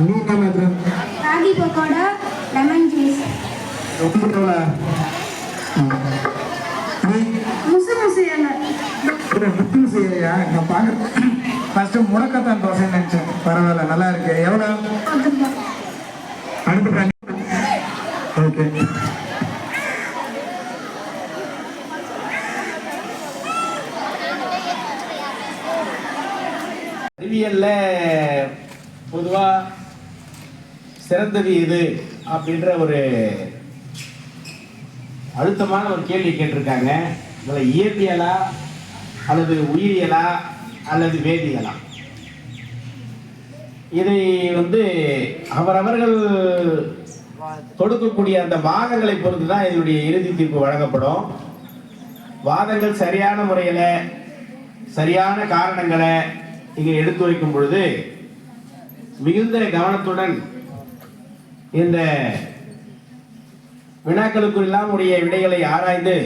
நீ என்ன மாத்திர? Ragi pakoda, lemon juice. ரொம்ப நீ முசு முசு என்ன? புத்து செய்யா? நான் பார்க்க ஃபர்ஸ்ட் முடக்கத்தான் தோசைன்னு நினைச்சேன். பரவாயில்ல, நல்லா இருக்கு. எவ்வளோ அனுப்புறேன்? ஓகே. அறிவியல்ல பொதுவா சிறந்தது எது அப்படின்ற ஒரு அழுத்தமான ஒரு கேள்வி கேட்டிருக்காங்க. இதில் இயற்பியலா அல்லது உயிரியலா அல்லது வேதியியலா? இதை அவரவர்கள் கொடுக்கக்கூடிய அந்த வாதங்களை பொறுத்து தான் இதனுடைய இறுதி தீர்ப்பு வழங்கப்படும். வாதங்கள் சரியான முறையில் சரியான காரணங்களை இங்கே எடுத்து வைக்கும் பொழுது மிகுந்த கவனத்துடன் இந்த வினாக்களுக்கெல்லாம் உடைய விடைகளை ஆராய்ந்து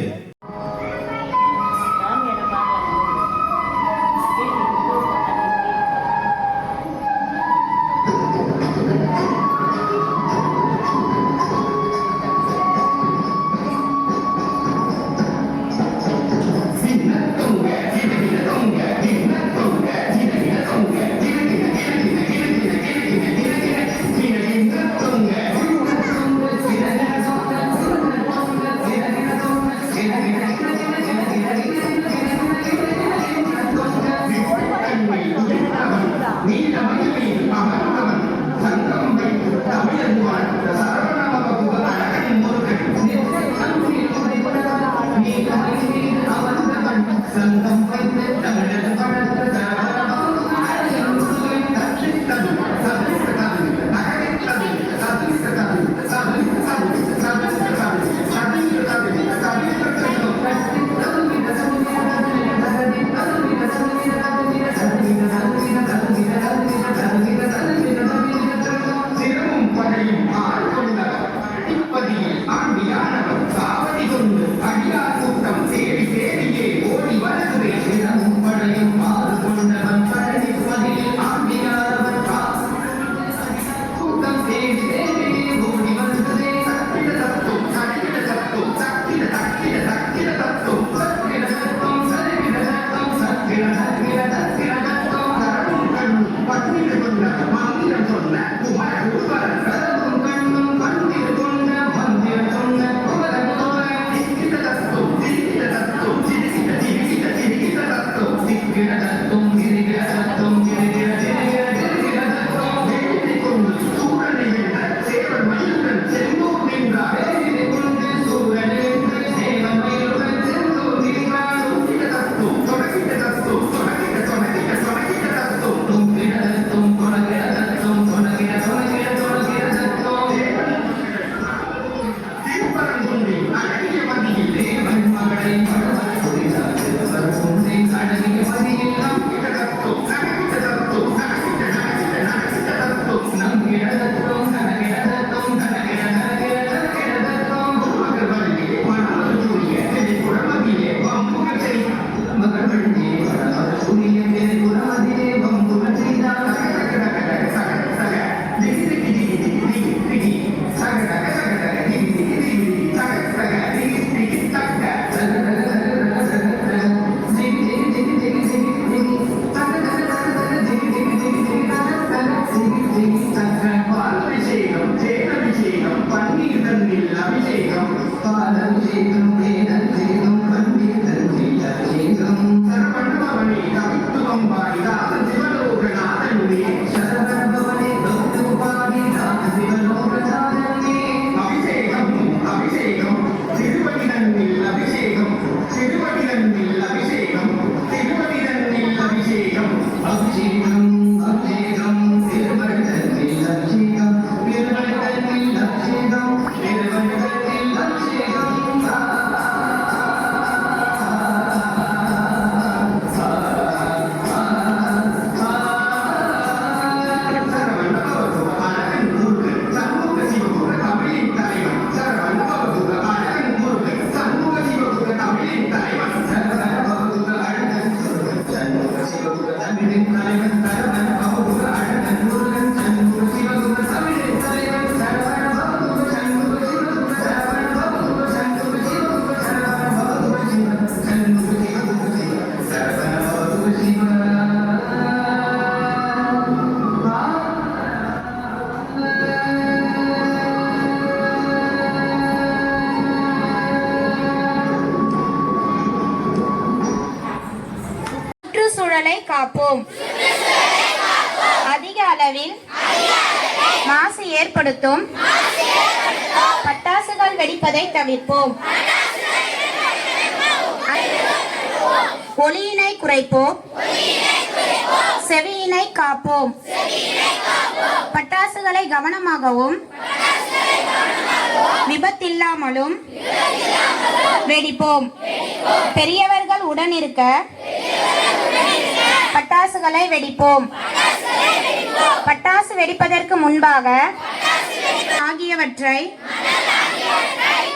காப்போம். அதிக அளவில் மாசு ஏற்படுத்தும் பட்டாசுகள் வெடிப்பதை தவிர்ப்போம். ஒலியினை குறைப்போம். செவியினை காப்போம். பட்டாசுகளை கவனமாகவும் விபத்தில்லாமலும் வெடிப்போம். பெரியவர்கள் உடனிருக்க பட்டாசுகளை வெடிப்போம். பட்டாசு வெடிப்பதற்கு முன்பாக ஆகியவற்றை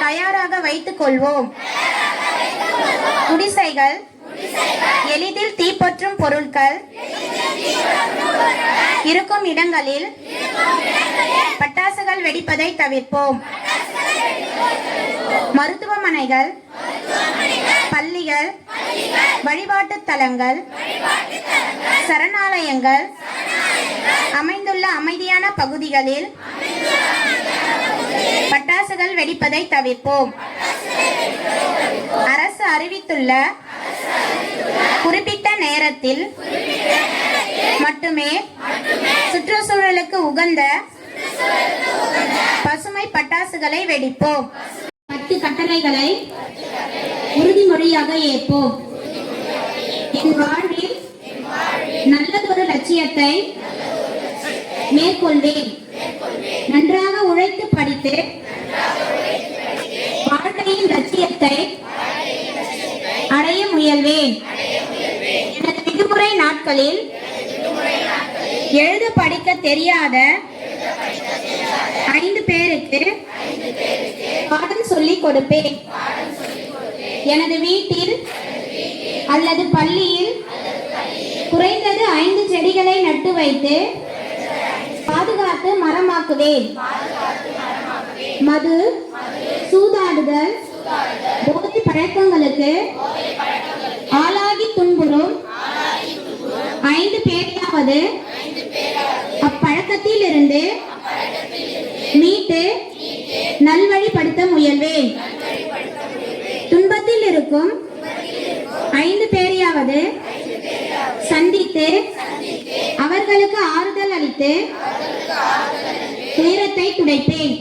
தயாராக வைத்துக் கொள்வோம். குடிசைகள், எளிதில் தீப்பற்றும் பொருட்கள் இருக்கும் இடங்களில் பட்டாசுகள் வெடிப்பதை தவிர்ப்போம். மருத்துவமனைகள், பள்ளிகள், வழிபாட்டு தலங்கள், சரணாலயங்கள் அமைந்துள்ள அமைதியான பகுதிகளில் பட்டாசுகள் வெடிப்பதை தவிர்ப்போம். அரசு அறிவித்துள்ள குறிப்பிட்ட நேரத்தில் மட்டுமே சுற்றுச்சூழலுக்கு உகந்த பசுமை பட்டாசுகளை வெடிப்போம். 10 கட்டளைகளை உறுதிமொழியாக ஏற்போம். என் வாழ்வில் நல்லதொரு லட்சியத்தை மேற்கொள்வேன். நன்றாக உழைத்து படித்து வாழ்க்கையின் லட்சியத்தை அடைய முயல்வேன். எனது விடுமுறை நாட்களில் எழுத படிக்க தெரியாத 5 பேருக்கு பாடம் சொல்லிக் கொடுப்பேன். எனது வீட்டில் அல்லது பள்ளியில் குறைந்தது 5 செடிகளை நட்டு வைத்து பாதுகாத்து மரமாக்குவேன். மது, சூதாடுதல், போதை பழக்கங்களுக்கு ஆளாகி துன்புறும் 5 பேரையாவது அப்பழக்கத்தில் இருந்து மீட்டு நல்வழிப்படுத்த முயல்வேன். துன்பத்தில் இருக்கும் 5 பேரையாவது சந்தித்து அவர்களுக்கு ஆறுதல் அளித்து துயரத்தை துடைப்பேன்.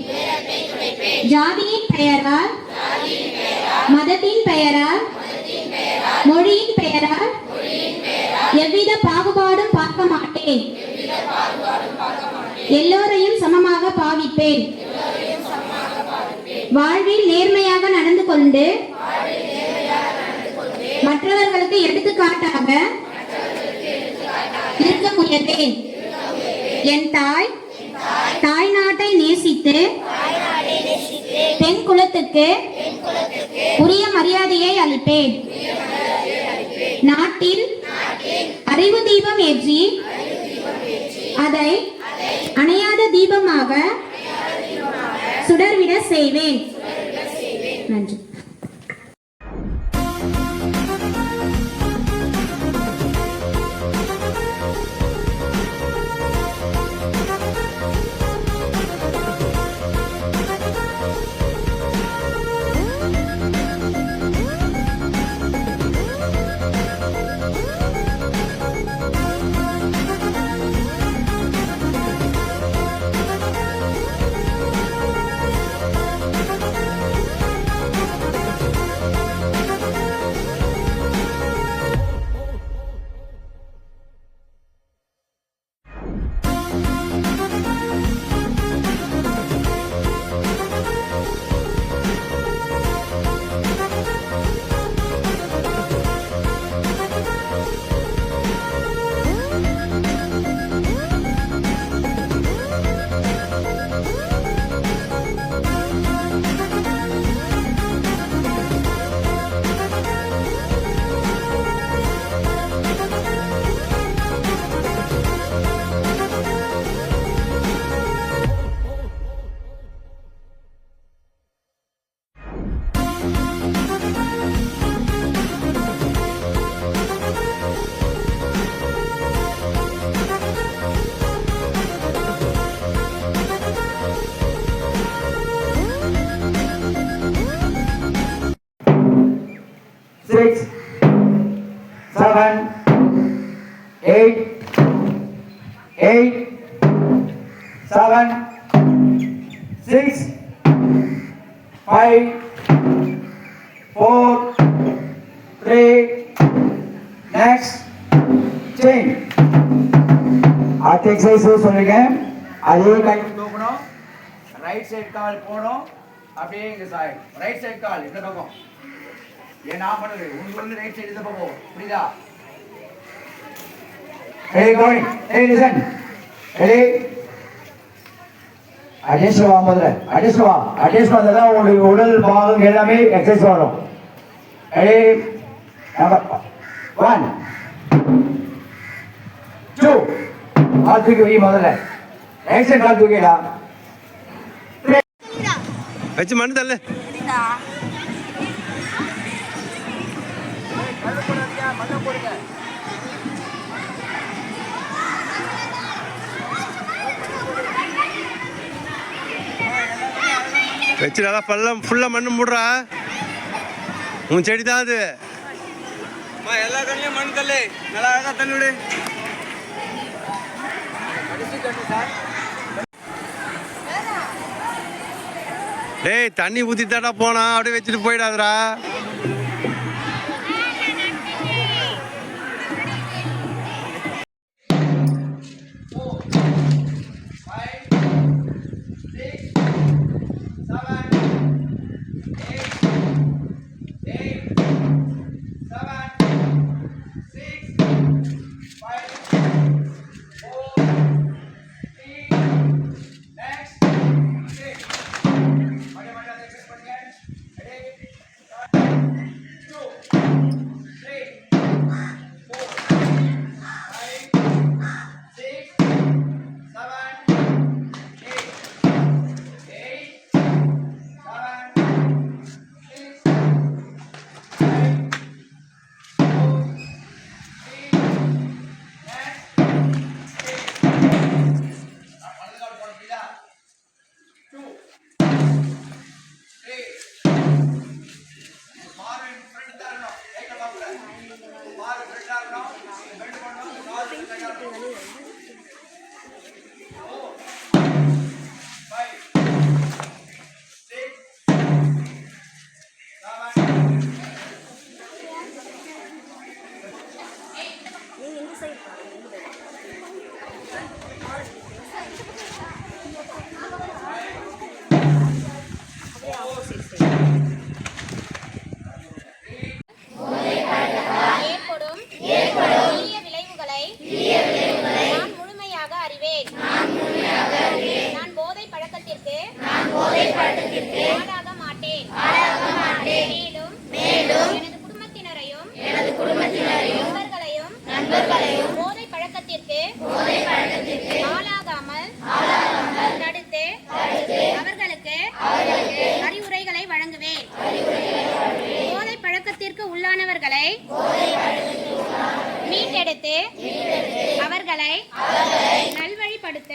ஜாதியின் பெயரால், மதத்தின் பெயரால், மொழியின் பெயரால் எவ்வித பாகுபாடும் பார்க்க மாட்டேன். எல்லோரையும் சமமாக பாவிப்பேன். வாழ்வில் நேர்மையாக நடந்து கொண்டு மற்றவர்களுக்கு எடுத்துக்காட்டாக இருக்க முயல்வேன். என் தாய் நாட்டை நேசித்து பெண் குலத்துக்கு உரிய மரியாதையை அளிப்பேன். நாட்டில் அறிவு தீபம் ஏற்றி அதை அணையாத தீபமாக சுடர்விட செய்வேன். நன்றி. 7, 6, 5, 4, 3, next, change. அடுத்த எக்ஸசைஸ் சொல்லிருக்கேன். அதே கை தூக்கணும், ரைட் சைடு கால் போடும், அப்படியே இங்க சைடு ரைட் சைடு கால் இந்த பக்கம். ஏன் நான் பண்ணுது உங்களுக்கு வந்து ரைட் சைடு இந்த பக்கம், புரியுதா? Hey, going. Hey, listen. Hey. Adjust வா முதல்ல. அட்ஜஸ்ட் வந்தாதான் உங்களுக்கு உடல் பாகம் எல்லாமே எக்ஸசைஸ் வரும். Hey. Number 1, 2. கால் தூக்கி வை முதல்ல. ரைட் சைடு கால் தூக்கிடா. வச்சு மண்ணு தள்ளு. வச்சு நல்லா ஃபுல்லாக மண்ணு மூடுறா. உன் செடி தான் அது. எல்லா கண்ணிலையும் மண் தள்ளு. நல்லா அழகா தள்ளி விடு. டேய் தண்ணி ஊற்றி தாடா போனா, அப்படியே வச்சுட்டு போயிடாதடா. மீட்டெடுத்து அவர்களை நல்வழிப்படுத்த